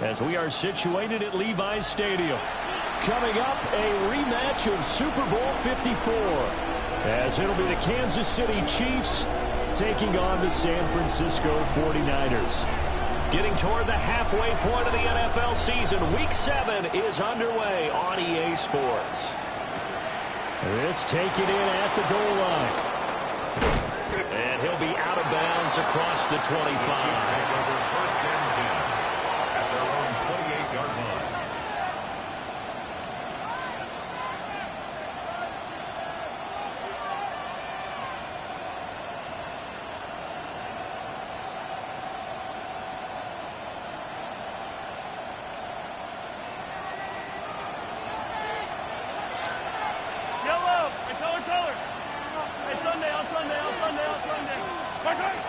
as we are situated at Levi's Stadium. Coming up, a rematch of Super Bowl 54, as it'll be the Kansas City Chiefs taking on the San Francisco 49ers. Getting toward the halfway point of the NFL season, Week 7 is underway on EA Sports. This taken in at the goal line. And he'll be out of bounds across the 25. First and 10 at their own 28-yard line.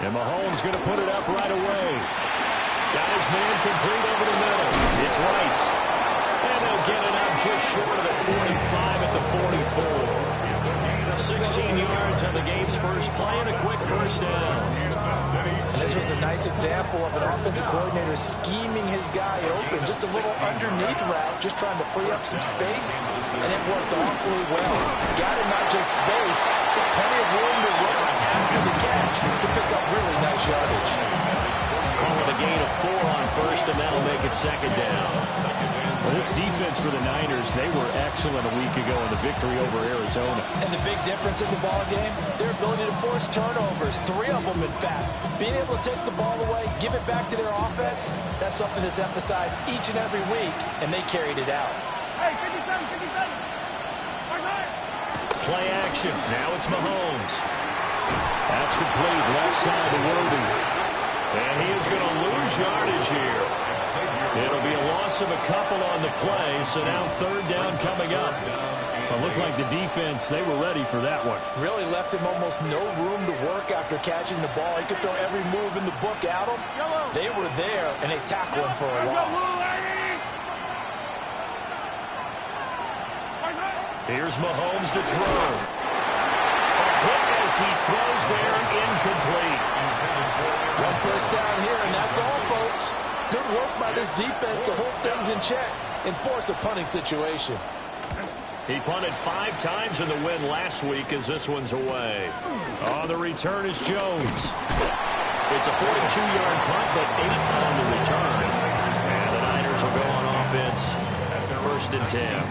And Mahomes going to put it up right away. Got his man complete over the middle. It's Rice. And they'll get it up just short of the 45 at the 44. 16 yards on the game's first play and a quick first down. And this was a nice example of an offensive coordinator scheming his guy open. Just a little underneath route, just trying to free up some space. And it worked awfully well. Got him not just space, but plenty of room to run after the catch to pick up really nice yardage. Call it a gain of 4 on first, and that'll make it second down. Well, this defense for the Niners, they were excellent a week ago in the victory over Arizona. And the big difference in the ball game, their ability to force turnovers, 3 of them in fact. Being able to take the ball away, give it back to their offense, that's something that's emphasized each and every week, and they carried it out. Hey, 57, 57. Play action. Now it's Mahomes. That's complete. Left side to Worthy. And he is going to lose yardage here. It'll be a loss of a couple on the play, so now third down coming up. It looked like the defense, they were ready for that one. Really left him almost no room to work after catching the ball. He could throw every move in the book at him. They were there, and they tackled him for a loss. Here's Mahomes to throw. A hit as he throws there, incomplete. One first down here, and that's all, folks. Good work by this defense to hold things in check and force a punting situation. He punted 5 times in the win last week as this one's away. On the return is Jones. It's a 42-yard punt, but 8 on the return. And the Niners will go on offense. First and 10.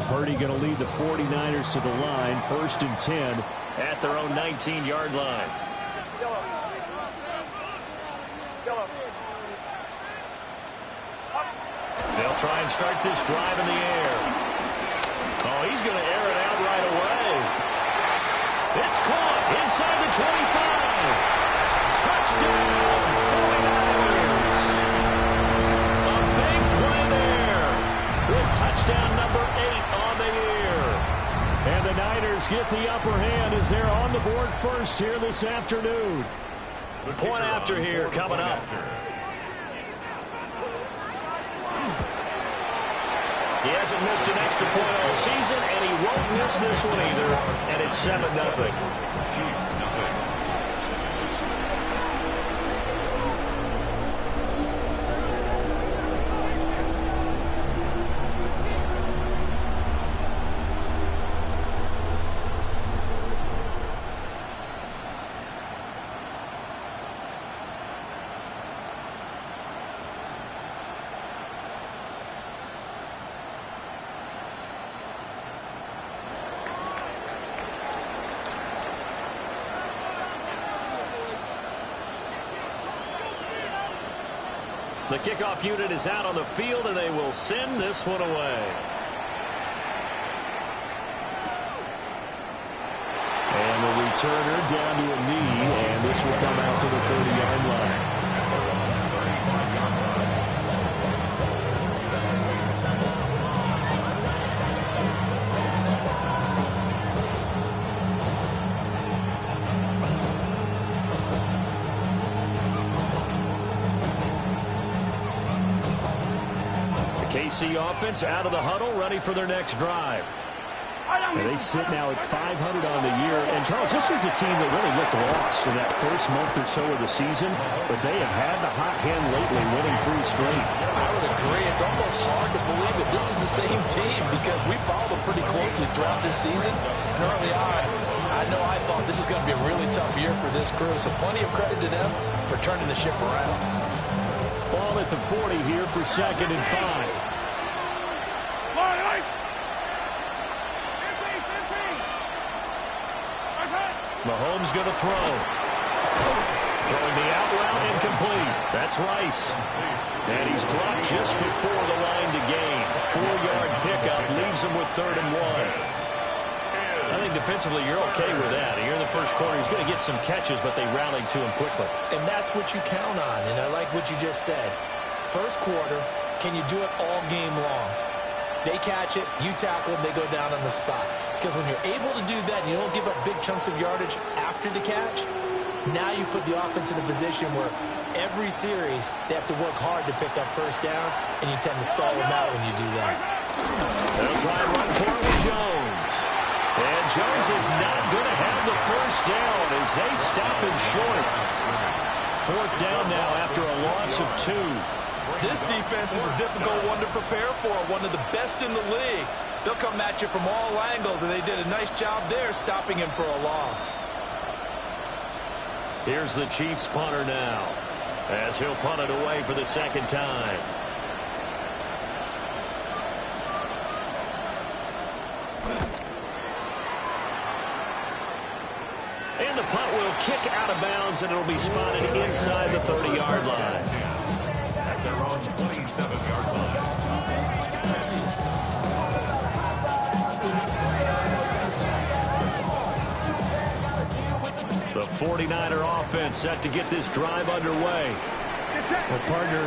Purdy going to lead the 49ers to the line. First and 10 at their own 19-yard line. They'll try and start this drive in the air. Oh, he's going to air it out right away. It's caught inside the 25. Touchdown, 49ers. A big play there. With touchdown number 8 on the year. And the Niners get the upper hand as they're on the board first here this afternoon. Point after here coming up. He hasn't missed an extra point all season, and he won't miss this one either. And it's 7-0. Chiefs, nothing. The kickoff unit is out on the field, and they will send this one away. And the returner down to a knee, and this will come out to the 30-yard line. KC offense out of the huddle, ready for their next drive. And they sit now at 500 on the year. And, Charles, this was a team that really looked lost in that first month or so of the season, but they have had the hot hand lately, winning 3 straight. I would agree. It's almost hard to believe that this is the same team because we followed them pretty closely throughout this season. And early on, I know I thought this is going to be a really tough year for this crew, so plenty of credit to them for turning the ship around. Ball at the 40 here for 2nd and 5. Mahomes going to throw. Throwing the out route incomplete. That's Rice. And he's dropped just before the line to gain. 4-yard pickup leaves him with 3rd and 1. I think defensively you're okay with that. Here in the first quarter, he's going to get some catches, but they rallied to him quickly. And that's what you count on, and I like what you just said. First quarter, can you do it all game long? They catch it, you tackle them, they go down on the spot. Because when you're able to do that and you don't give up big chunks of yardage after the catch, now you put the offense in a position where every series they have to work hard to pick up first downs, and you tend to stall them out when you do that. They'll try and run for it with Jones. And Jones is not going to have the first down as they stop him short. 4th down now after a loss of 2. This defense is a difficult one to prepare for, one of the best in the league. They'll come at you from all angles, and they did a nice job there stopping him for a loss. Here's the Chiefs punter now as he'll punt it away for the 2nd time. And the punt will kick out of bounds, and it'll be spotted inside the 30-yard line. At their own 27-yard line. The 49er offense set to get this drive underway. Well, partner,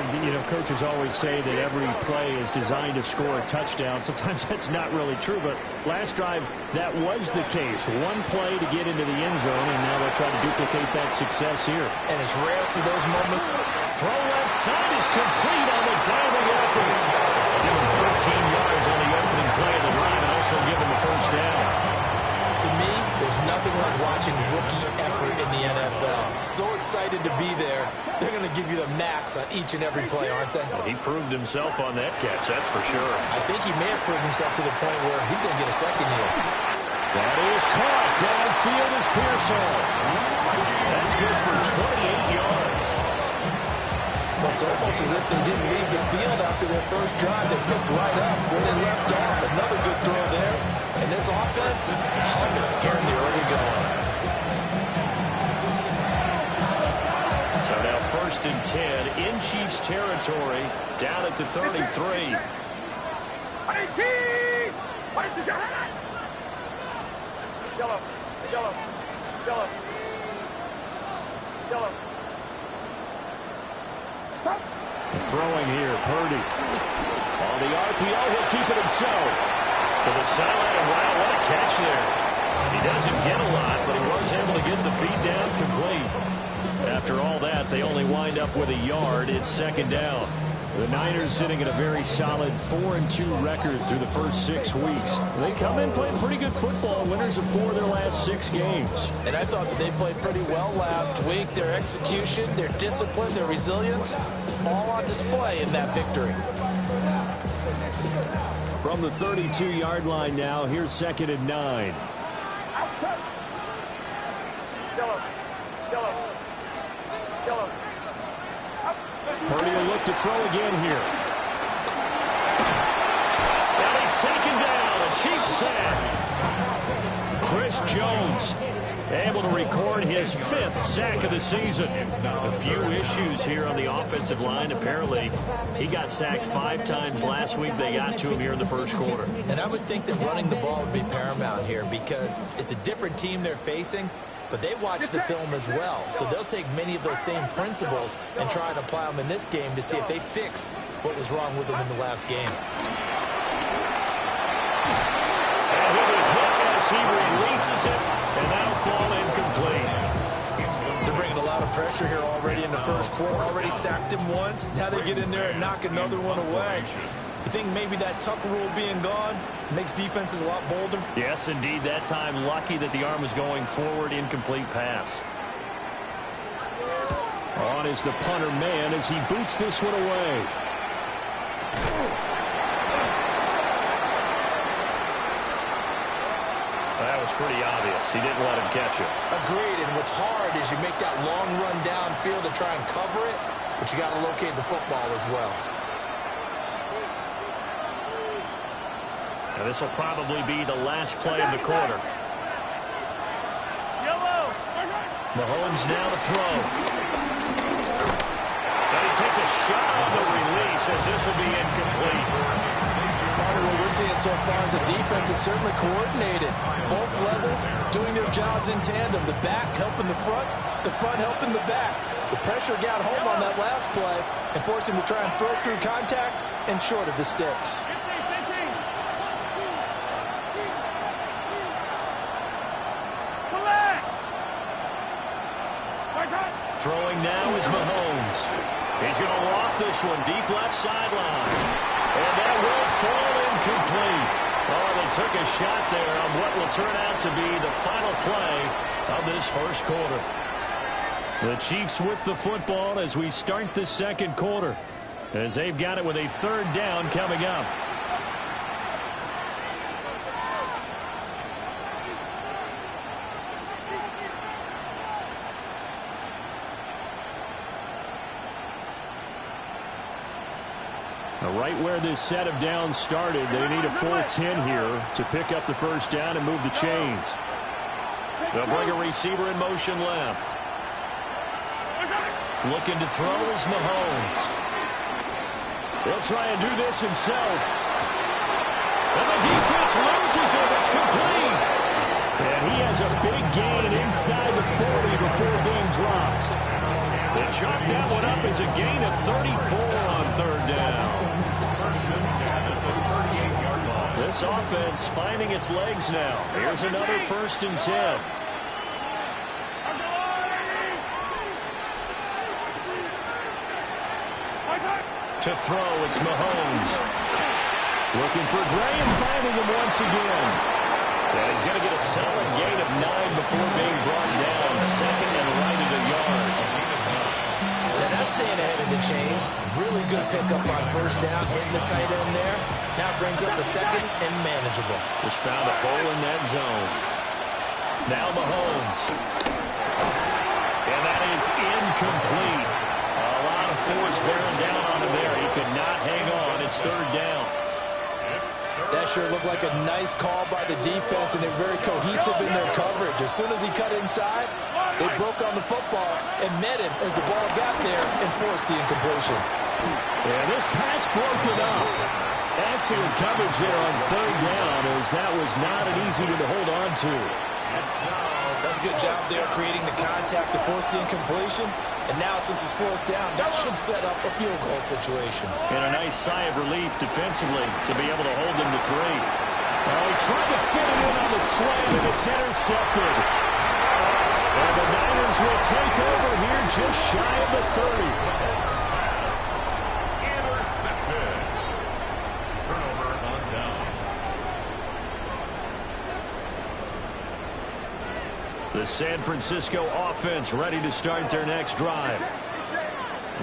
coaches always say that every play is designed to score a touchdown. Sometimes that's not really true, but last drive, that was the case. One play to get into the end zone, and now they'll try to duplicate that success here. And it's rare for those moments. Throw left side is complete on the diving effort. Give him 13 yards on the opening play of the drive and also give him the first down. To me, there's nothing like watching rookie effort in the NFL. So excited to be there. They're going to give you the max on each and every play, aren't they? Well, he proved himself on that catch, that's for sure. I think he may have proved himself to the point where he's going to get a second here. That is caught. Downfield is Pearson. That's good for 28 yards. It's almost as if they didn't leave the field after their first drive. They picked right up where they left off. Another good throw there. And this offense, humming here in the early going. So now 1st and 10 in Chiefs territory, down at the 33. Yellow, yellow, yellow, yellow. Stop. Throwing here, Purdy. On the RPO, he'll keep it himself. To the sideline, and wow, what a catch there. He doesn't get a lot, but he was able to get the feed down complete. After all that, they only wind up with a yard. It's 2nd down. The Niners sitting at a very solid 4-2 record through the first 6 weeks. They come in playing pretty good football, winners of 4 of their last 6 games. And I thought that they played pretty well last week. Their execution, their discipline, their resilience, all on display in that victory. From the 32-yard line now, here's 2nd and 9. Outside. Yellow, yellow, yellow. Purdy will look to throw again here. And he's taken down. A Chiefs sack. Chris Jones able to record his 5th sack of the season. A few issues here on the offensive line. Apparently, he got sacked 5 times last week. They got to him here in the first quarter. And I would think that running the ball would be paramount here because it's a different team they're facing, but they watch the film as well. So they'll take many of those same principles and try and apply them in this game to see if they fixed what was wrong with them in the last game. And he will hit as he releases it, and that'll fall incomplete. They're bringing a lot of pressure here already in the first quarter. Already sacked him once. Now they get in there and knock another one away. think maybe that tuck rule being gone makes defenses a lot bolder? Yes, indeed. That time, lucky that the arm was going forward, incomplete pass. On is the punter man as he boots this one away. That was pretty obvious. He didn't let him catch it. Agreed, and what's hard is you make that long run downfield to try and cover it, but you got to locate the football as well. Now this will probably be the last play of the quarter. Mahomes now to throw. And he takes a shot on the release as this will be incomplete. Part of what we're seeing so far is the defense is certainly coordinated. Both levels doing their jobs in tandem. The back helping the front helping the back. The pressure got home on that last play and forced him to try and throw through contact and short of the sticks. Throwing now is Mahomes. He's going to loft this one deep left sideline. And that will fall incomplete. Oh, they took a shot there on what will turn out to be the final play of this first quarter. The Chiefs with the football as we start the second quarter, as they've got it with a third down coming up. Right where this set of downs started, they need a full 10 here to pick up the first down and move the chains. They'll bring a receiver in motion left. Looking to throw is Mahomes. He'll try and do this himself. And the defense loses him. It's complete. And he has a big gain inside the 40 before being dropped. They chalk that one up as a gain of 34 on third down. This offense finding its legs now. Here's another 1st and 10. To throw, it's Mahomes. Looking for Gray and finding him once again. Yeah, he's going to get a solid gain of 9 before being brought down. Second and right at a yard. Yeah, that's staying ahead of the chains. Really good pickup on first down, hitting the tight end there. Now brings up a second and manageable. Just found a hole in that zone. Now Mahomes. And that is incomplete. A lot of force bearing down on him there. He could not hang on. It's third down. That sure looked like a nice call by the defense, and they're very cohesive in their coverage. As soon as he cut inside, they broke on the football and met him as the ball got there and forced the incompletion. Yeah, this pass broken up. Excellent coverage there on third down, as that was not an easy one to hold on to. That's a good job there creating the contact to force the incompletion. And now, since it's fourth down, that should set up a field goal situation. And a nice sigh of relief defensively to be able to hold them to 3. Oh, he tried to fit it in on the slant, and it's intercepted. And the Niners will take over here just shy of the 30. Intercepted. Turnover on down. The San Francisco offense ready to start their next drive.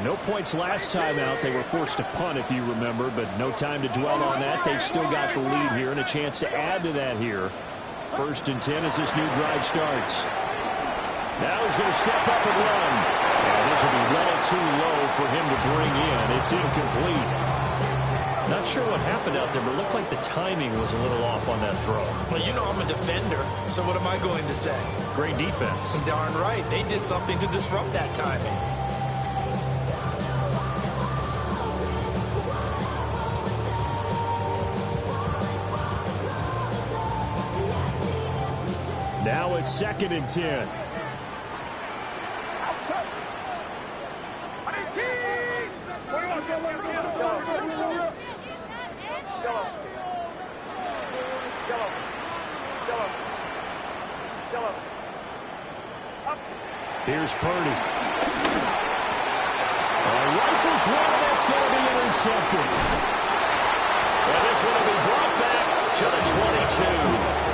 No points last time out. They were forced to punt, if you remember, but no time to dwell on that. They've still got the lead here and a chance to add to that here. 1st and 10 as this new drive starts. Now he's going to step up and run. And this will be well too low for him to bring in. It's incomplete. Not sure what happened out there, but it looked like the timing was a little off on that throw. Well, you know I'm a defender, so what am I going to say? Great defense. Darn right. They did something to disrupt that timing. Now a 2nd and 10. Here's Purdy. Rifles one, that's going to be intercepted. And this one will be brought back to the 22.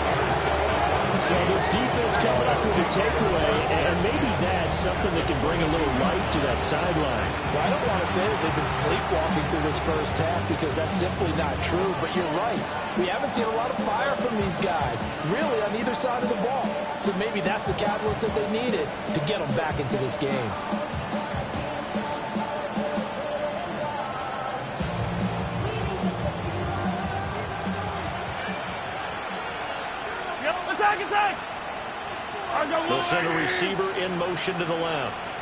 So this defense coming up with a takeaway, and maybe that's something that can bring a little life to that sideline. Well, I don't want to say that they've been sleepwalking through this first half because that's simply not true, but you're right. We haven't seen a lot of fire from these guys, really, on either side of the ball. So maybe that's the catalyst that they needed to get them back into this game. They'll send a receiver in motion to the left.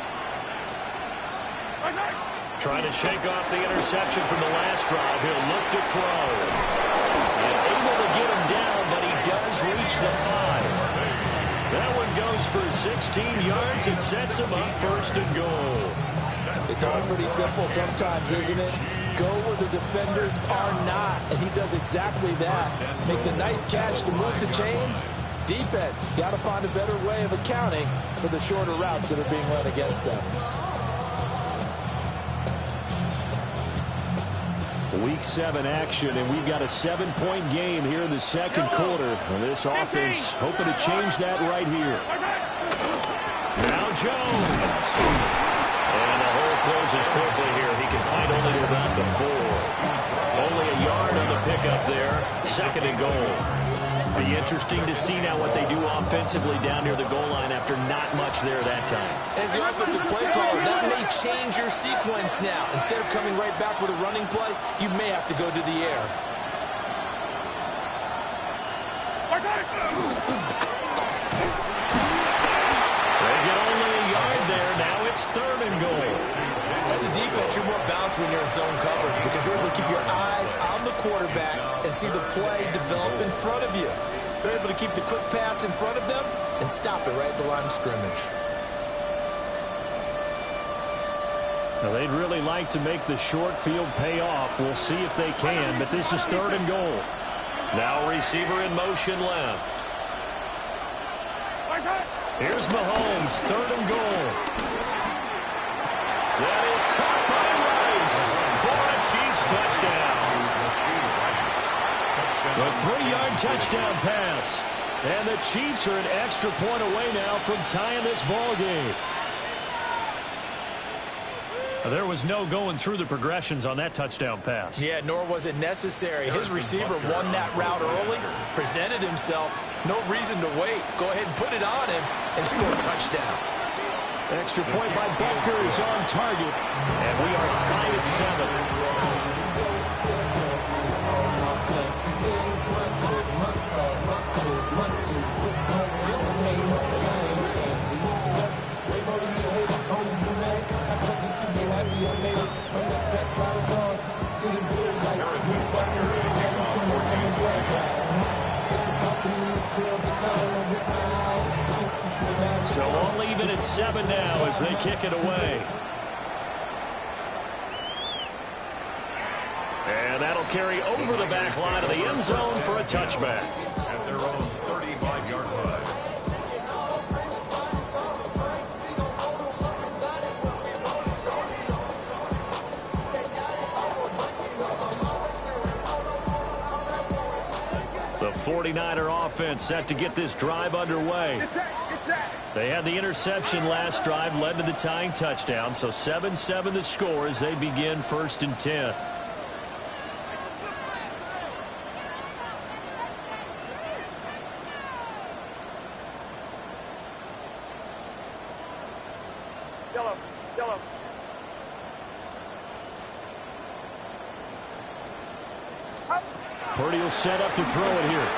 Trying to shake off the interception from the last drive. He'll look to throw. And able to get him down, but he does reach the 5. That one goes for 16 yards. It sets him up first and goal. It's all pretty simple sometimes, isn't it? Go where the defenders are not, and he does exactly that. Makes a nice catch to move the chains. Defense got to find a better way of accounting for the shorter routes that are being run against them. Week 7 action, and we've got a 7-point game here in the second quarter. And this offense hoping to change that right here. Now Jones. And the hole closes quickly here. He can find only to about the 4. Only a yard on the pickup there. Second and goal. Be interesting to see now what they do offensively down near the goal line after not much there that time. As the offensive play caller, that may change your sequence now. Instead of coming right back with a running play, you may have to go to the air. They get only a yard there. Now it's third and goal. As a defense, you're more balanced when you're in zone coverage because you're able to keep your eyes on the quarterback and see the play develop in front of you. They're able to keep the quick pass in front of them and stop it right at the line of scrimmage. Now, they'd really like to make the short field pay off. We'll see if they can, but this is third and goal. Now receiver in motion left. Here's Mahomes, third and goal. That is caught by Rice for a Chiefs touchdown. The 3-yard touchdown pass. And the Chiefs are an extra point away now from tying this ball game. There was no going through the progressions on that touchdown pass. Yeah, nor was it necessary. His receiver won that route early, presented himself. No reason to wait. Go ahead and put it on him and score a touchdown. Extra point by Butker is on target. And we are tied at 7. So all even at 7 now as they kick it away. And that'll carry over the back line of the end zone for a touchback. At their own 35-yard line. The 49er offense set to get this drive underway. They had the interception last drive, led to the tying touchdown, so 7-7 the score as they begin first and 10. Yellow. Purdy will set up to throw it here.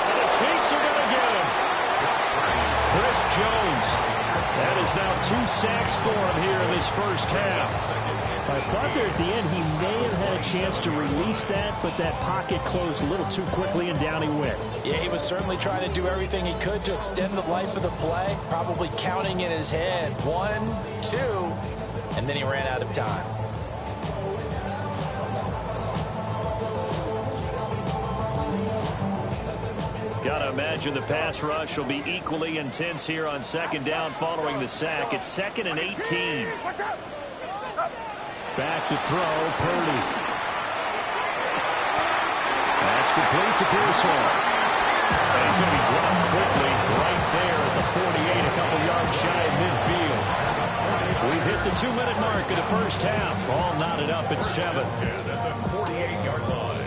And the Chiefs are going to get him. Chris Jones. That is now 2 sacks for him here in this first half. I thought there at the end he may have had a chance to release that, but that pocket closed a little too quickly and down he went. Yeah, he was certainly trying to do everything he could to extend the life of the play, probably counting in his head 1, 2, and then he ran out of time. Got to imagine the pass rush will be equally intense here on second down following the sack. It's 2nd and 18. Back to throw, Purdy. It's complete to Pearsall. And he's going to be dropped quickly right there at the 48, a couple yards shy of midfield. We've hit the 2-minute mark of the first half. All knotted up at 7. At the 48-yard line.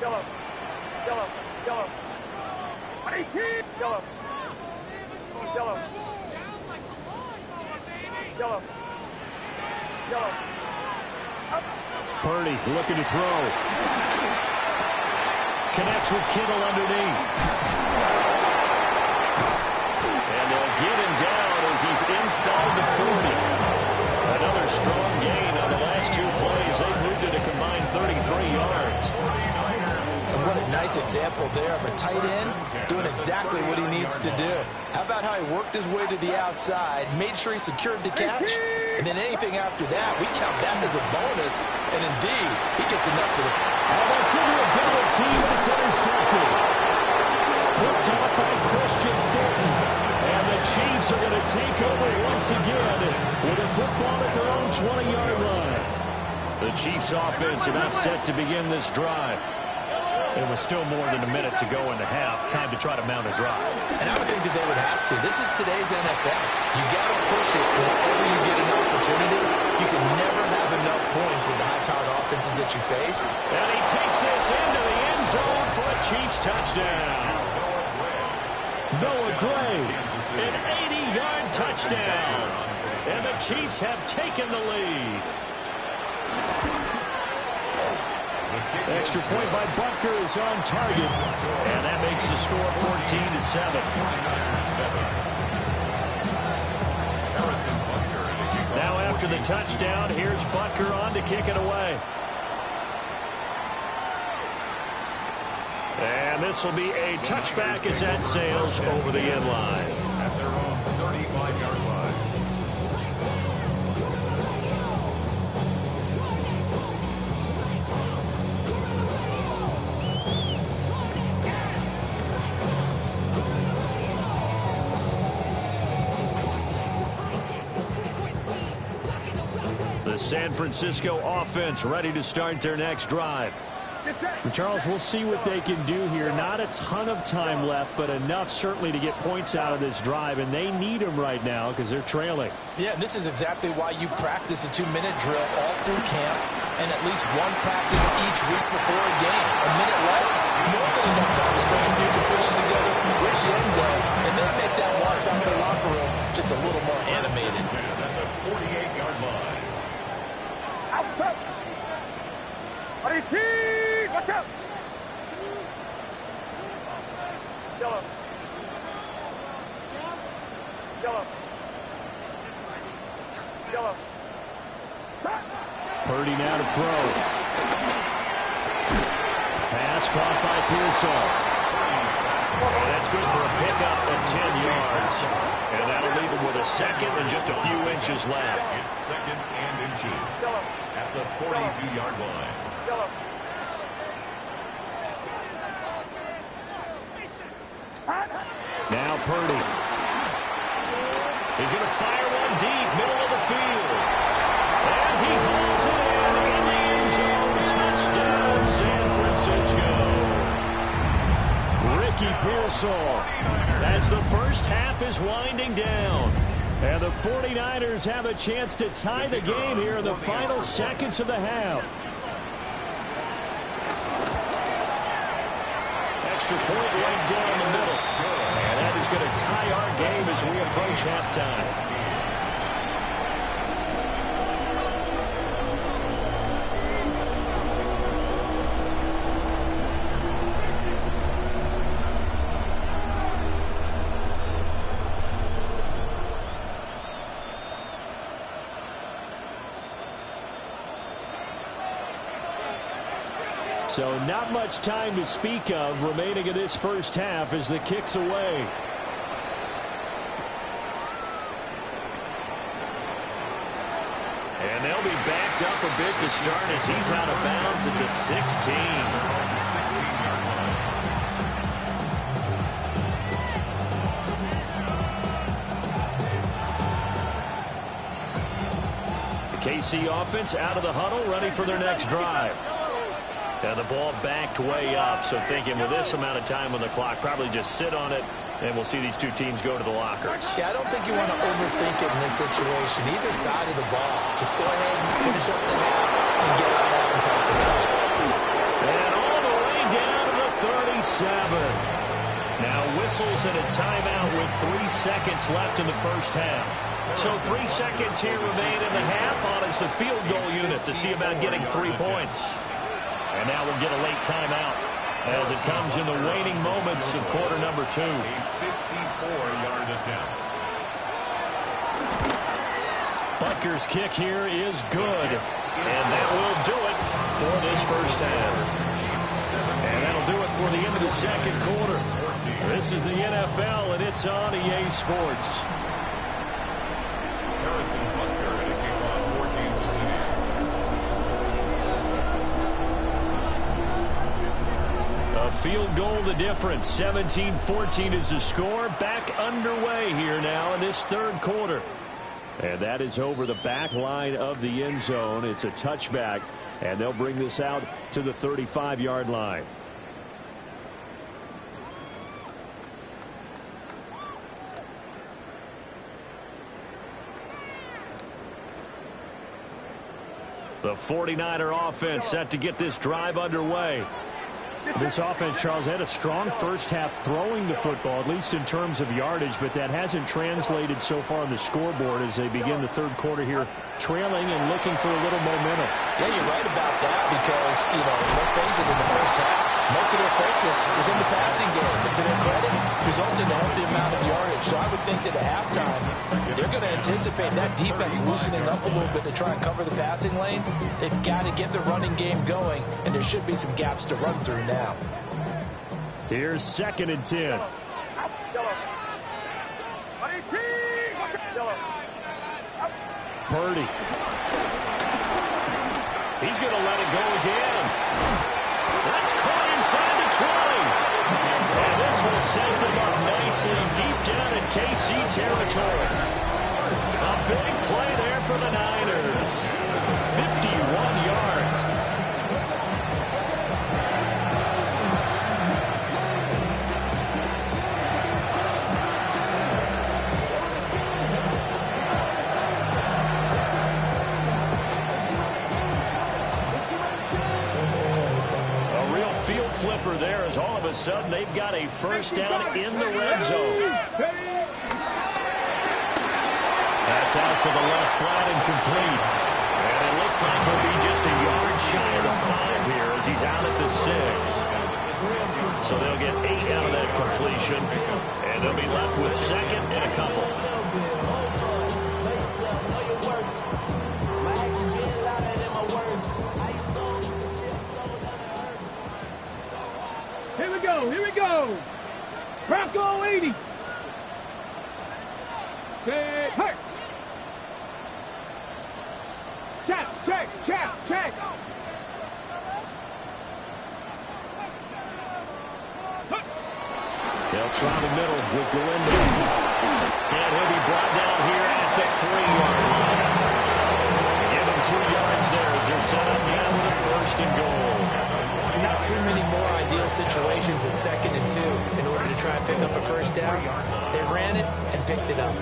Yellow. Yellow. Yellow. 18. Yellow. Yellow. Yellow. Yellow. Purdy looking to throw. Connects with Kittle underneath. And they'll get him down as he's inside the 40. Another strong gain on the last 2 plays. They've moved it a combined 33 yards. And what a nice example there of a tight end doing exactly what he needs to do. How about how he worked his way to the outside, made sure he secured the catch, and then anything after that, we count that as a bonus. And indeed, he gets enough for the... Oh, that's into a double team, and it's intercepted. Picked up by Christian Thornton. And the Chiefs are going to take over once again with a football at their own 20-yard line. The Chiefs offense about set to begin this drive. It was still more than a minute to go in the half. Time to try to mount a drive. And I would think that they would have to. This is today's NFL. You got to push it whenever you get an opportunity. You can never have enough points with the high-powered offenses that you face. And he takes this into the end zone for a Chiefs touchdown. Noah Gray, an 80-yard touchdown. And the Chiefs have taken the lead. Extra point by Butker is on target. And that makes the score 14-7. Now after the touchdown, here's Butker on to kick it away. And this will be a touchback as that sails over the end line. At their own 35-yard line. The San Francisco offense ready to start their next drive. And Charles, we'll see what they can do here. Not a ton of time left, but enough certainly to get points out of this drive, and they need them right now because they're trailing. Yeah, and this is exactly why you practice a 2-minute drill all through camp and at least one practice each week before a game. A minute left, more than enough time to string a few completions together, reach the end zone, and then make that walk back to the locker room just a little more animated. At the 48-yard line. Outside. 18. Watch out. Yellow. Yellow. Yellow. Stop. Purdy now to throw. Pass caught by Pearsall. And that's good for a pickup of 10 yards. And that'll leave him with a second and just a few inches left. It's second and inches. At the 42-yard line. Yellow. Now Purdy. He's going to fire one deep, middle of the field. And he hauls it in the end zone. Touchdown, San Francisco. Ricky Pearsall. As the first half is winding down. And the 49ers have a chance to tie the game here in the final seconds of the half. Extra point right down the middle. And that is going to tie our game as we approach halftime. So not much time to speak of remaining in this first half as the kick's away. And they'll be backed up a bit to start as he's out of bounds at the 16. 16-yard line. KC offense out of the huddle, ready for their next drive. And the ball backed way up, so thinking with this amount of time on the clock, probably just sit on it, and we'll see these two teams go to the lockers. Yeah, I don't think you want to overthink it in this situation. Either side of the ball. Just go ahead and finish up the half and get on out and talk about it. And all the way down to the 37. Now whistles and a timeout with 3 seconds left in the first half. So 3 seconds here remain in the half on as the field goal unit to see about getting 3 points. And now we'll get a late timeout as it comes in the waning moments of quarter number 2. A 54-yard attempt. Butker's kick here is good. And that will do it for this first half. And that'll do it for the end of the second quarter. This is the NFL, and it's on EA Sports. Harrison Butker at a kickoff for Kansas City. A field goal the difference. 17-14 is the score. Back underway here now in this third quarter. And that is over the back line of the end zone. It's a touchback, and they'll bring this out to the 35-yard line. The 49er offense set to get this drive underway. This offense, Charles, had a strong first half throwing the football, at least in terms of yardage, but that hasn't translated so far on the scoreboard as they begin the third quarter here, trailing and looking for a little momentum. Yeah, you're right about that because, let's face it, in the first half, most of their focus was in the passing game, but to their credit, resulted in a healthy amount of yardage. So I would think that at halftime, they're going to anticipate that defense loosening up a little bit to try and cover the passing lanes. They've got to get the running game going, and there should be some gaps to run through now. Here's 2nd and 10. Purdy. He's going to let it go again. That's caught inside the 20. And this will set them up nicely deep down in KC territory. A big play there for the Niners. 51 yards. Flipper there as all of a sudden they've got a first down in the red zone. That's out to the left flat and complete. And it looks like he'll be just a yard shy of the 5 here as he's out at the 6. So they'll get 8 out of that completion. And they'll be left with 2nd and a couple. Here we go. Bronco 80. Say, hey. Check. They'll try the middle with Galindo. And he'll be brought down here at the 3-yard line. Give him 2 yards there as they're set up now with a 1st and goal. Not too many more ideal situations at 2nd and 2 in order to try and pick up a first down. They ran it and picked it up.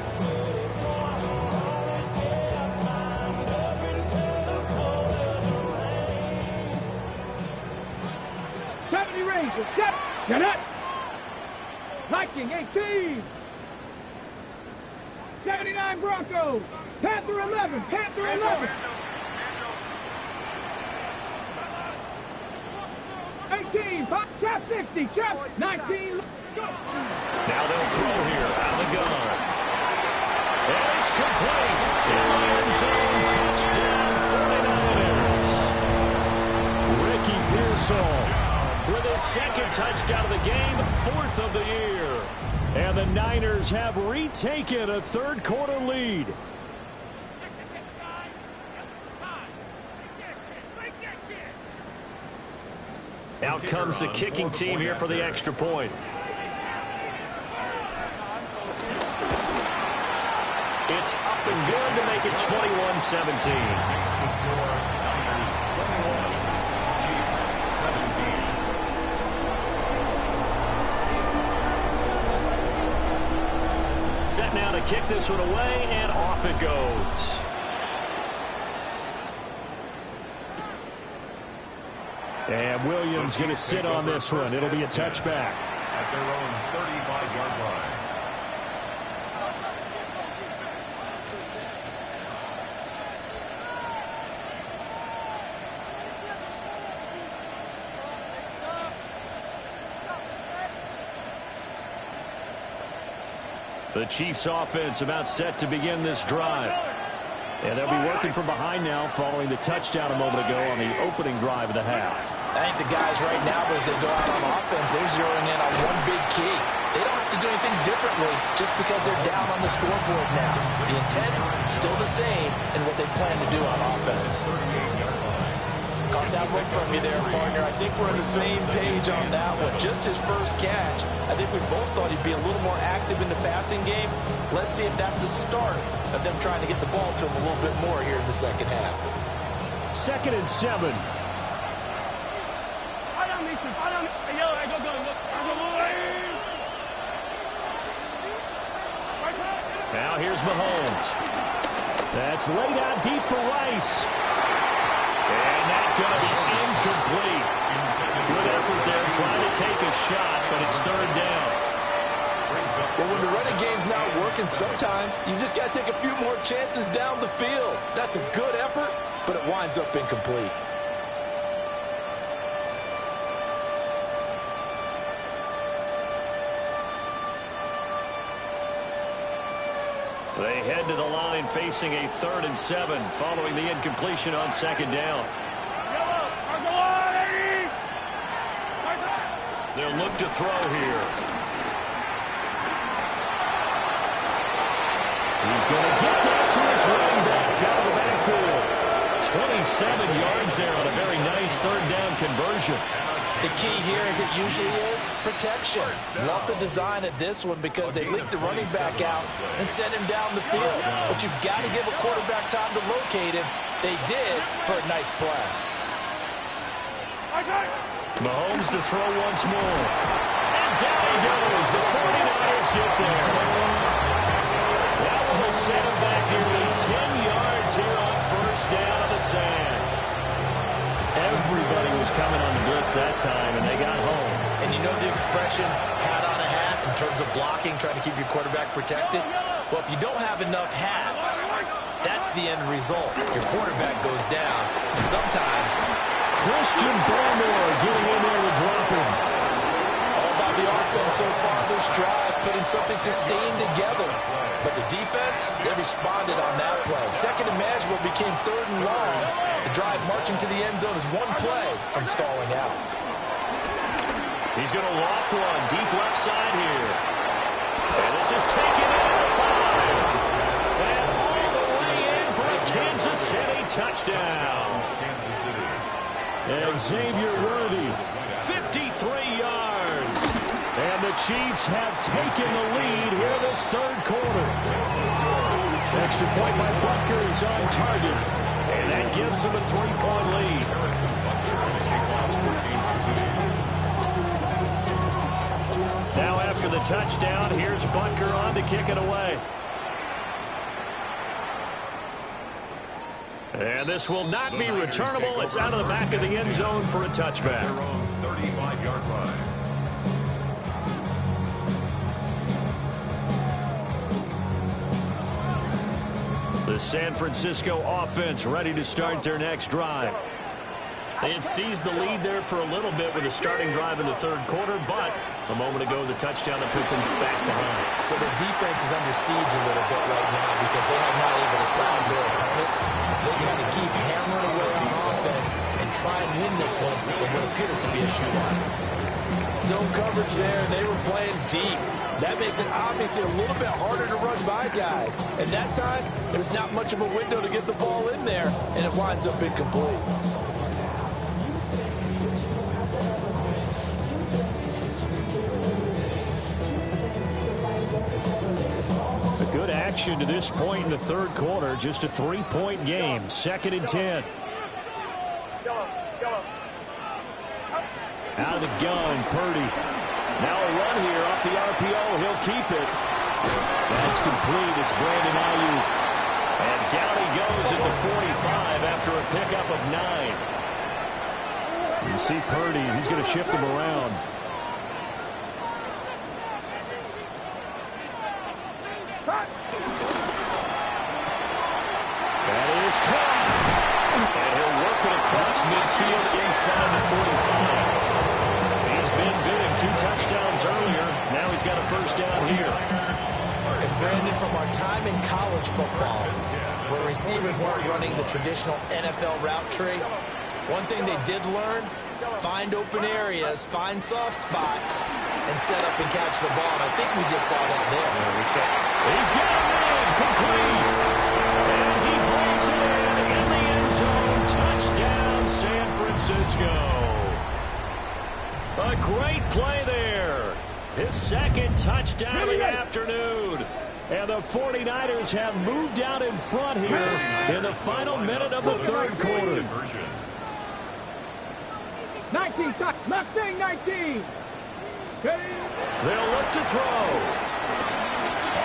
Rangers, get it! Viking 18! 79 Broncos! Panther 11! 18, Chap 60, Chap 19, go! Now they'll throw here out of the gun. And it's complete. In the end zone, touchdown 49ers. Ricky Pearsall with his 2nd touchdown of the game, 4th of the year. And the Niners have retaken a third quarter lead. Out comes the kicking team here for the extra point. It's up and good to make it 21-17. Makes the score Niners 21, Chiefs 17. Set now to kick this one away, and off it goes. And Williams going to sit on this one. It'll be a touchback. At their own 35-yard line. The Chiefs offense about set to begin this drive. And they'll be working from behind now following the touchdown a moment ago on the opening drive of the half. I think the guys right now, as they go out on offense, they're zeroing in on one big key. They don't have to do anything differently just because they're down on the scoreboard now. The intent, still the same in what they plan to do on offense. Caught that look from me there, partner. I think we're on the same page on that one. Just his first catch. I think we both thought he'd be a little more active in the passing game. Let's see if that's the start of them trying to get the ball to him a little bit more here in the second half. 2nd and 7. Now here's Mahomes. That's laid out deep for Rice. And that's going to be incomplete. Good effort there trying to take a shot, but it's 3rd down. Well, when the running game's not working, sometimes you just got to take a few more chances down the field. That's a good effort, but it winds up incomplete. They head to the line facing a 3rd and 7 following the incompletion on 2nd down. They'll look to throw here. He's going to get that to his running back out of the backfield. 27 yards there on a very nice 3rd down conversion. The key here, as it usually is, protection. Love the design of this one because they leaked the running back out and sent him down the field. But you've got to give a quarterback time to locate him. They did for a nice play. Mahomes to throw once more. And down he goes. The 49ers get there. That one will set him back nearly 10 yards here on 1st down of the sack. Everybody was coming on the blitz that time, and they got home. And you know the expression, hat on a hat, in terms of blocking, trying to keep your quarterback protected? Well, if you don't have enough hats, that's the end result. Your quarterback goes down, and sometimes Christian Barmore getting in there to drop him. all about the offense so far this drive, putting something sustained together. But the defense, they responded on that play. 2nd and manageable became 3rd and long. The drive marching to the end zone is one play from stalling out. He's going to loft one deep left side here. And this is taken in at the 5. And all the way in for a Kansas City touchdown. Kansas City. And Xavier Worthy. 53 yards. And the Chiefs have taken the lead here in this 3rd quarter. Extra point by Butker is on target. And that gives them a 3-point lead. Harrison Butker on the kickoff for Kansas City. Now after the touchdown, here's Butker on to kick it away. And this will not be returnable. It's out of the back of the end zone for a touchback. Their own 35-yard line. The San Francisco offense ready to start their next drive. They had seized the lead there for a little bit with a starting drive in the 3rd quarter, but a moment ago, the touchdown that puts them back behind. So their defense is under siege a little bit right now because they are not able to solve their opponents. So they kind of keep hammering away on offense and try and win this one in what appears to be a shootout. Zone coverage there, and they were playing deep. That makes it obviously a little bit harder to run by guys. And that time, there's not much of a window to get the ball in there, and it winds up incomplete. action to this point in the third quarter. Just a 3-point game. 2nd and 10. Out of the gun, Purdy. Now a run here off the RPO. He'll keep it. That's complete. It's Brandon Ayuk. And down he goes at the 45 after a pickup of 9. You see Purdy. He's going to shift him around. That is caught. And he'll work it across midfield inside the 45. He's been big. 2 touchdowns earlier. Now he's got a first down here. And Brandon, from our time in college football, where receivers weren't running the traditional NFL route tree, one thing they did learn, find open areas, find soft spots, and set up and catch the ball. And I think we just saw that there. He's got a man complete. And he brings it in the end zone. Touchdown, San Francisco. A great play there. His 2nd touchdown of the afternoon. And the 49ers have moved out in front here in the final minute of the third quarter. 19, Mustang 19. They'll look to throw.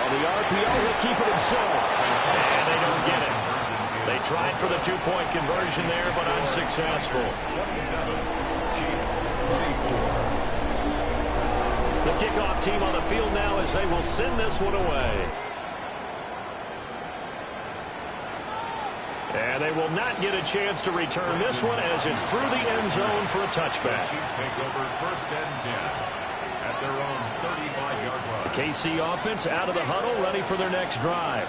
On the RPO, he'll keep it himself. And they don't get it. They tried for the 2-point conversion there, but unsuccessful. The kickoff team on the field now as they will send this one away. And they will not get a chance to return this one as it's through the end zone for a touchback. Chiefs take over 1st and 10 at their own 35-yard line. The KC offense out of the huddle, ready for their next drive.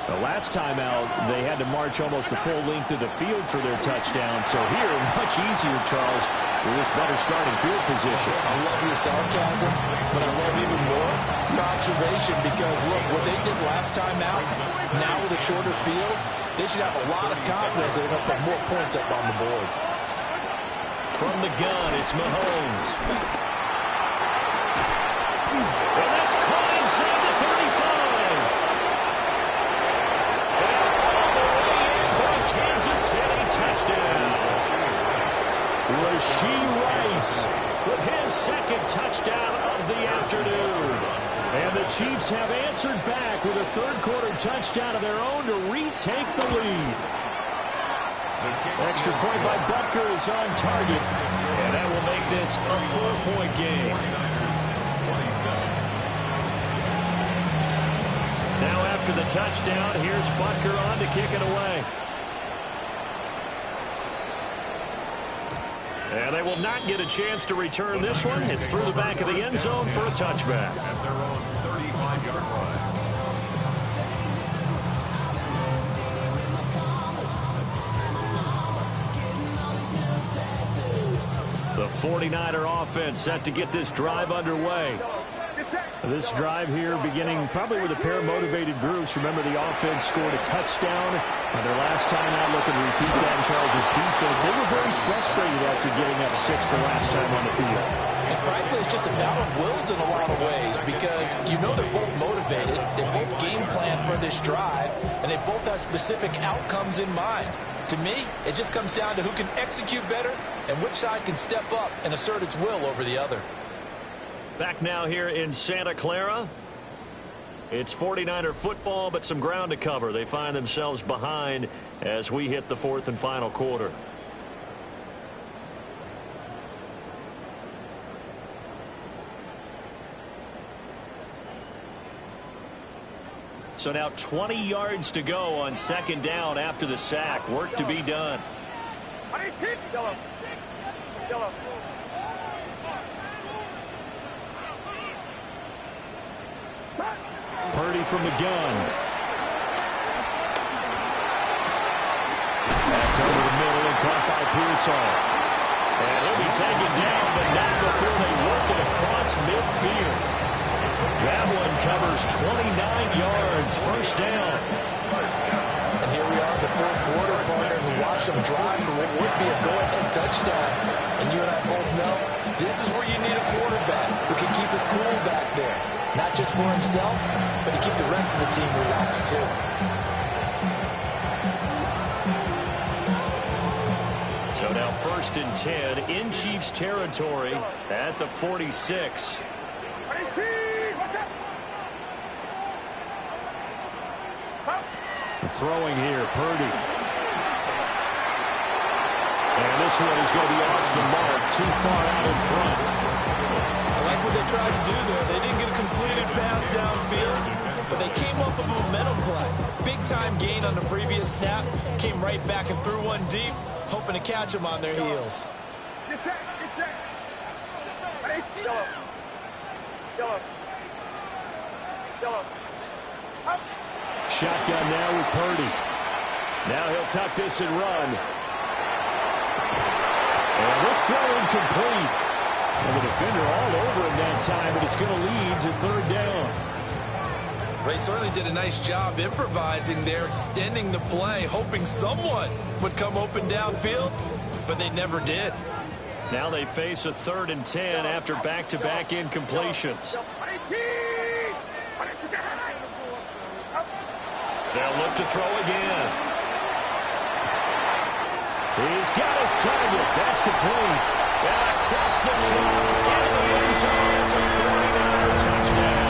The last time out, they had to march almost the full length of the field for their touchdown. So here, much easier, Charles, with this better starting field position. I love your sarcasm, but I love even more your observation because, look, what they did last time out, now with a shorter field, they should have a lot of confidence that they're going to put more points up on the board. From the gun, it's Mahomes. And that's caught inside the 35. Kansas City touchdown. Rashee Rice with his 2nd touchdown of the afternoon. And the Chiefs have answered back with a third-quarter touchdown of their own to retake the lead. Extra point by Butker is on target. And that will make this a 4-point game. Now after the touchdown, here's Butker on to kick it away. And they will not get a chance to return this one. It's through the back of the end zone for a touchback. At their own 35-yard line. The 49er offense set to get this drive underway. This drive here beginning probably with a pair of motivated groups. Remember, the offense scored a touchdown on their last time out. Looking to repeat that in Charles' defense. They were very frustrated after getting up 6 the last time on the field. And frankly, it's just a battle of wills in a lot of ways because you know they're both motivated. They both game plan for this drive, and they both have specific outcomes in mind. To me, it just comes down to who can execute better and which side can step up and assert its will over the other. Back now here in Santa Clara. It's 49er football, but some ground to cover. They find themselves behind as we hit the 4th and final quarter. So now 20 yards to go on 2nd down after the sack. Work to be done. Yellow. Purdy from the gun. That's over the middle and caught by Pearsall. And he'll be taken down, but not before they work it across midfield. That one covers 29 yards. First down. And here we are in the 4th quarter, partner, who watch them drive for what would be a go-ahead touchdown. And you and I both know this is where you need a quarterback who can keep his cool back there. Not just for himself, but to keep the rest of the team relaxed, too. So now 1st and 10 in Chiefs territory at the 46. Throwing here, Purdy. And this one is going to be off the mark, too far out in front. I like what they tried to do there. They didn't get a completed pass downfield, but they came off a momentum play. Big-time gain on the previous snap, came right back and threw one deep, hoping to catch them on their heels. Get set. Get set. Ready? Yellow. Yellow. Yellow. Up. Shotgun now with Purdy. Now he'll tuck this and run. And this throw incomplete. And the defender all over him that time, but it's going to lead to 3rd down. Ray certainly did a nice job improvising there, extending the play, hoping someone would come open downfield, but they never did. Now they face a 3rd and 10 after back-to-back incompletions. They'll look to throw again. He's got his target. That's complete. And across the chalk into the end zone. It's a 49er touchdown.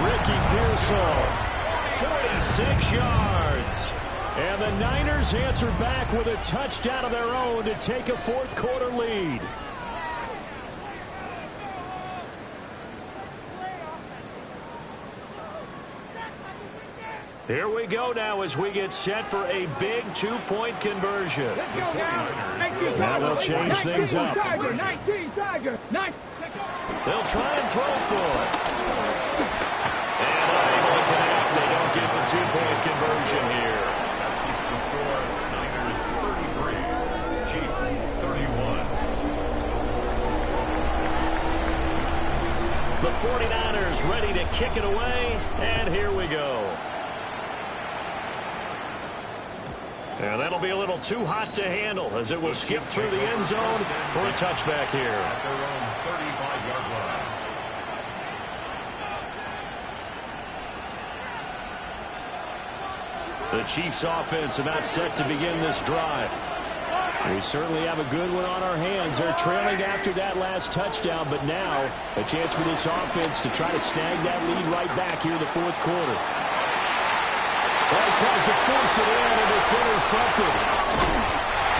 Ricky Pearsall, 46 yards. and the Niners answer back with a touchdown of their own to take a 4th quarter lead. Here we go now as we get set for a big 2-point conversion. Let's go now. 19 Now they'll Tiger. change things up. 19 Tiger. Nice. They'll try and throw for it. And unable to connect. They don't get the 2-point conversion here. That keeps the score. Niners 33, Chiefs 31. The 49ers ready to kick it away, and here we go. And that'll be a little too hot to handle as it will skip through the end zone for a touchback here. At their own 35-yard line. The Chiefs offense about set to begin this drive. We certainly have a good one on our hands. They're trailing after that last touchdown, but now a chance for this offense to try to snag that lead right back here in the 4th quarter. Well, he tries to force it in, and it's intercepted.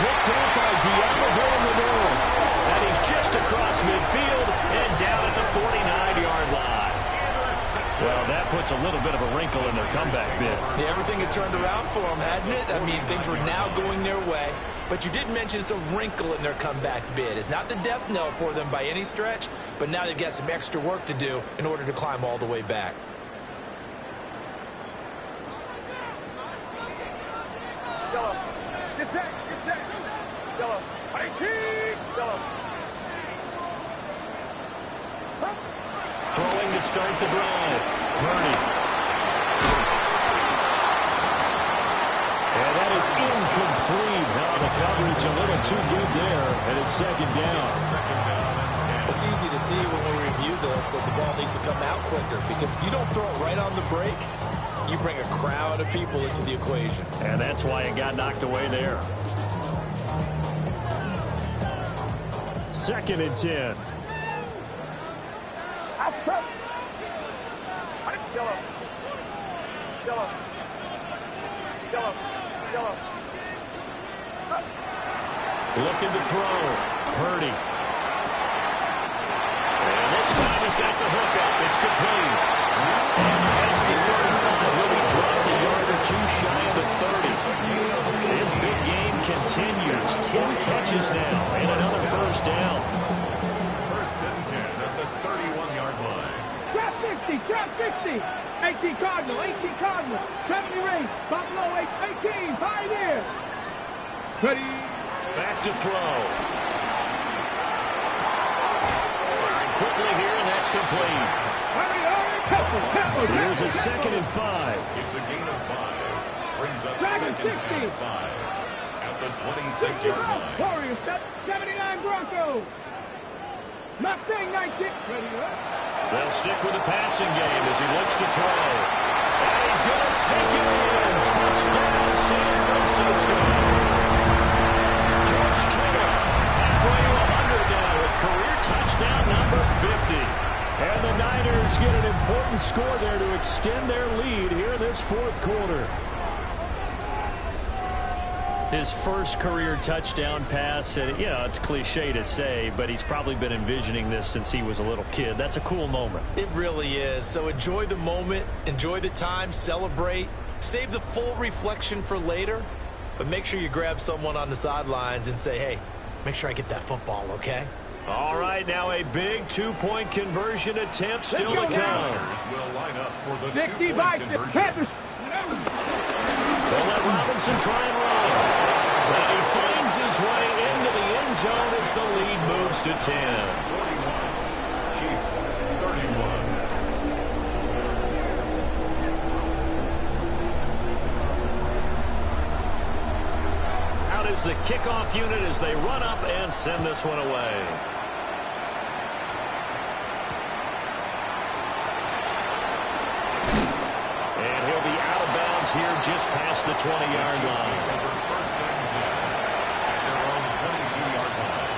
Picked up by Deommodore Lenoir. And he's just across midfield and down at the 49-yard line. Well, that puts a little bit of a wrinkle in their comeback bid. Yeah, everything had turned around for them, hadn't it? I mean, things were now going their way. But you did mention it's a wrinkle in their comeback bid. It's not the death knell for them by any stretch, but now they've got some extra work to do in order to climb all the way back. Yellow. Get set. Get set. Yellow. 18. Yellow. Throwing to start the drive. Purdy. And that is incomplete. Now the coverage a little too good there, and it's 2nd down. It's easy to see when we review this that the ball needs to come out quicker, because if you don't throw it right on the break, you bring a crowd of people into the equation. And that's why it got knocked away there. 2nd and 10. Outside. Yellow. Yellow. Yellow. Yellow. Looking to throw. Purdy. And this time he's got the hook up. It's complete. And past the 35. Will he drop a yard or two shy of the 30? His big game continues. 10 catches now and another 1st down. 1st and 10 at the 31-yard line. Trap 60. Trap 60. 18 Cardinal. 18 Cardinal. 70 race. Buffalo 18. Pioneer. Ready. Back to throw. Firing quickly here, and that's complete. Hurry, hurry. Pepper. Here's a 2nd and 5. It's a gain of 5. Brings up Dragon 2nd 60. and 5 at the 26-yard line. Warriors. 79 Broncos. Mustang 19. Ready. They'll stick with the passing game as he looks to throw. And he's going to take it in. Touchdown, San Francisco. George Kittle, halfway to 100 now with career touchdown number 50. And the Niners get an important score there to extend their lead here in this fourth quarter. His first career touchdown pass, and it's cliche to say, but he's probably been envisioning this since he was a little kid. That's a cool moment. It really is. So enjoy the moment, enjoy the time, celebrate, save the full reflection for later, but make sure you grab someone on the sidelines and say, hey, make sure I get that football, okay? All right, now a big two-point conversion attempt still to come. Will line up for the 50 two-point by conversion. They'll let Robinson try and run. But he finds his way into the end zone as the lead moves to 10. 41. Chiefs, 31. Out is the kickoff unit as they run up and send this one away. And he'll be out of bounds here just past the 20-yard line. First and 10 at their own 22-yard line.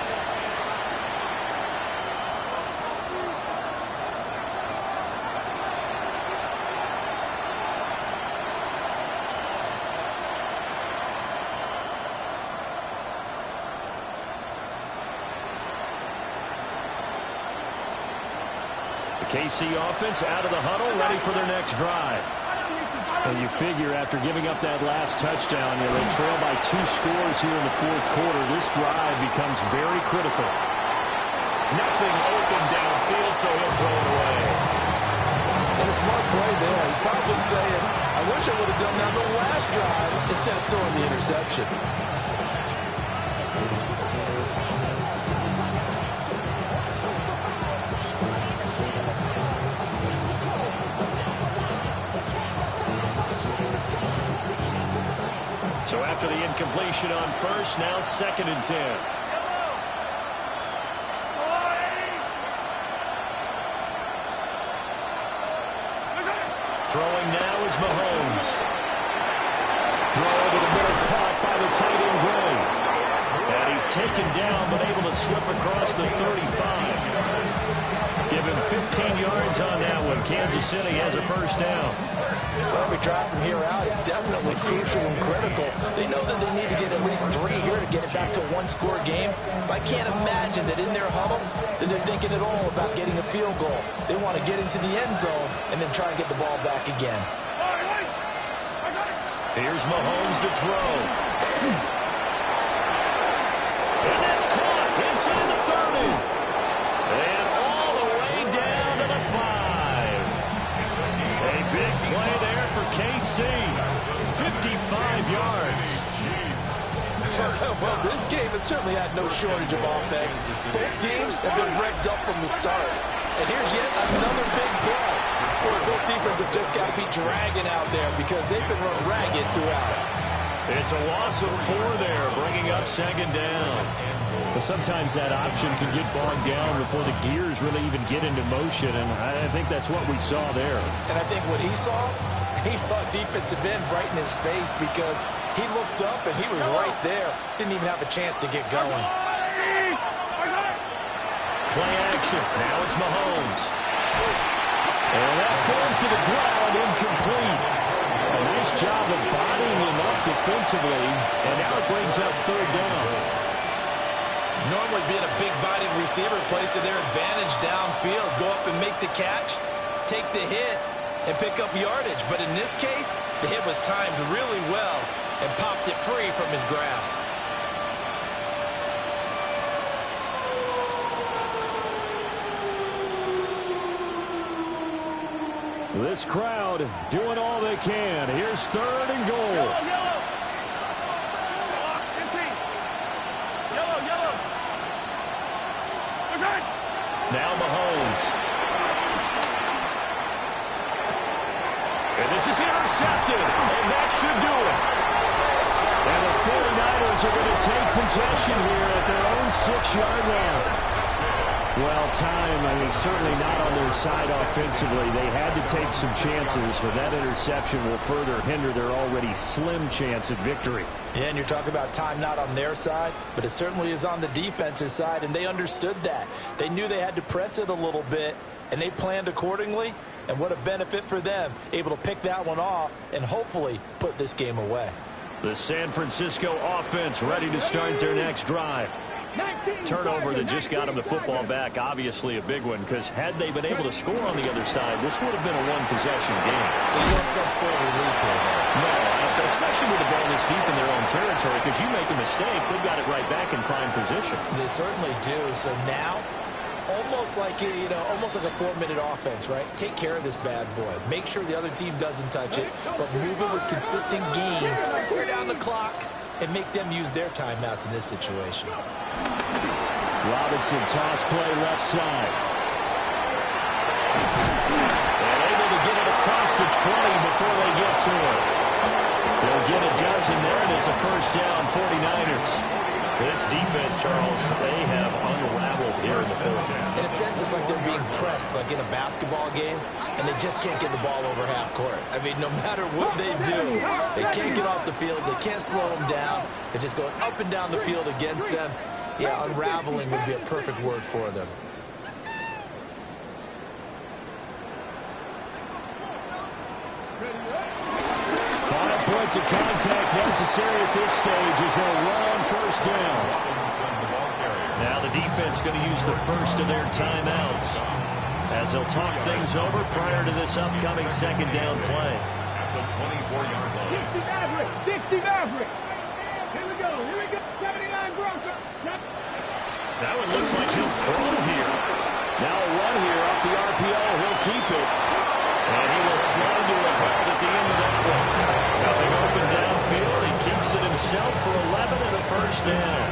The KC offense out of the huddle, ready for their next drive. Well, you figure after giving up that last touchdown, they trail by 2 scores here in the fourth quarter. This drive becomes very critical. Nothing open downfield, so he'll throw it away. And a smart play there. He's probably saying, I wish I would have done that on the last drive instead of throwing the interception. So after the incompletion on first, now 2nd and 10. Throwing now is Mahomes. Throw over the middle, caught by the tight end Gray. And he's taken down, but able to slip across the 35. Give him 15 yards on that one. Kansas City has a first down. Well, every drive from here out is definitely crucial and critical. They know that they need to get at least 3 here to get it back to a one-score game. I can't imagine that in their huddle that they're thinking at all about getting a field goal. They want to get into the end zone and then try and get the ball back again. Here's Mahomes to throw. And that's caught inside the 30. And all the way down to the 5. A big play there for KC. 55 yards. Well, this game has certainly had no shortage of offense. Both teams have been revved up from the start. And here's yet another big play. Both defenses have just got to be dragging out there because they've been run ragged throughout. It's a loss of 4 there, bringing up 2nd down. But sometimes that option can get bogged down before the gears really even get into motion, and I think that's what we saw there. And I think what he saw defensive end right in his face because he looked up and he was right there. Didn't even have a chance to get going. Play action. Now it's Mahomes. And that falls to the ground, incomplete. A nice job of bodying him up defensively, and now it brings up 3rd down. Normally being a big-bodied receiver plays to their advantage downfield. Go up and make the catch, take the hit, and pick up yardage. But in this case, the hit was timed really well and popped it free from his grasp. This crowd doing all they can. Here's 3rd and goal. Now Mahomes. And this is intercepted. And that should do it. And the 49ers are going to take possession here at their own 6-yard line. Well, time, certainly not on their side offensively. They had to take some chances, but that interception will further hinder their already slim chance at victory. Yeah, and you're talking about time not on their side, but it certainly is on the defense's side, and they understood that. They knew they had to press it a little bit, and they planned accordingly, and what a benefit for them, able to pick that one off and hopefully put this game away. The San Francisco offense ready to start their next drive. Turnover that just got them the football back, obviously a big one, because had they been able to score on the other side, this would have been a one-possession game. So you don't sense full relief here, though. No, especially with the ball this deep in their own territory, because you make a mistake, they've got it right back in prime position. They certainly do. So now, almost like a 4-minute offense, right? Take care of this bad boy. Make sure the other team doesn't touch it, but move it with consistent gains. Wear down the clock and make them use their timeouts in this situation. Robinson toss play left side. And able to get it across the 20 before they get to it. They'll get a dozen there, and it's a first down, 49ers. This defense, Charles, they have unraveled here in the fourth. In a sense, it's like they're being pressed, like in a basketball game, and they just can't get the ball over half court. No matter what they do, they can't get off the field. They can't slow them down. They're just going up and down the field against them. Yeah, unraveling would be a perfect word for them. 5 points of contact necessary at this stage as they'll run first down. Now the defense going to use the first of their timeouts as they'll talk things over prior to this upcoming second down play. At the 24-yard line. 60 Maverick, 60 Maverick. Here we go, 79 Broncos. That one looks like he'll throw here. Now a run here off the RPO. He'll keep it. And he will slide to a hold at the end of that one. Coming open downfield, he keeps it himself for 11 and a first down.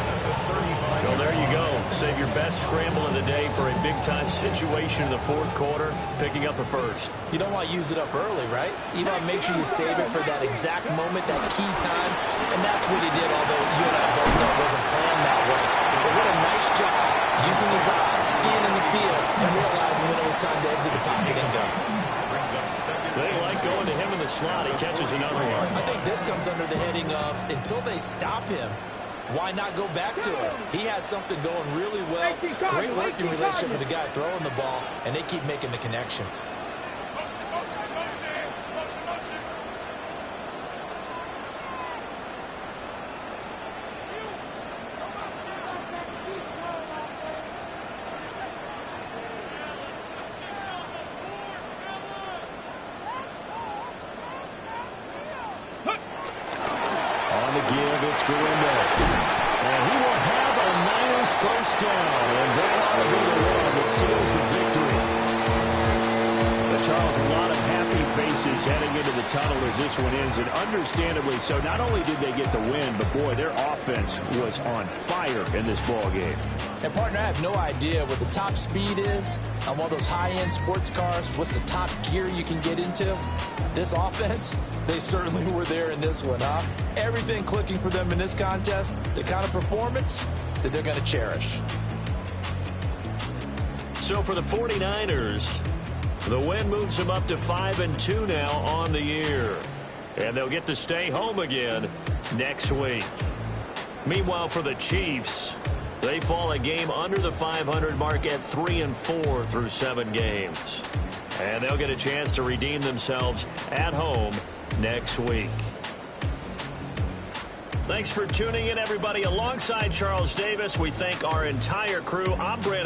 Well, there you go. Save your best scramble of the day for a big-time situation in the fourth quarter, picking up the first. You don't want to use it up early, right? You want to make sure you save it for that exact moment, that key time, and that's what he did, although you and I both know it wasn't planned that way. But what a nice job using his eyes, scanning the field, and realizing when it was time to exit the pocket and go. They like going to him in the slot. He catches another one. I think this comes under the heading of, until they stop him, why not go back to him? He has something going really well. Great working relationship with the guy throwing the ball, and they keep making the connection. It's Galindo. And he will have a Niners first down. And that ought to be the one that seals the victory. But Charles, a lot of happy faces heading into the tunnel as this one ends. And understandably so, not only did they get the win, but boy, their offense was on fire in this ball game. And partner, I have no idea what the top speed is on one of those high-end sports cars. What's the top gear you can get into? This offense, they certainly were there in this one, huh? Everything clicking for them in this contest, the kind of performance that they're going to cherish. So for the 49ers, the win moves them up to 5-2 now on the year. And they'll get to stay home again next week. Meanwhile, for the Chiefs, they fall a game under the 500 mark at 3-4 through 7 games. And they'll get a chance to redeem themselves at home next week. Thanks for tuning in, everybody. Alongside Charles Davis, we thank our entire crew. I'm Brandon.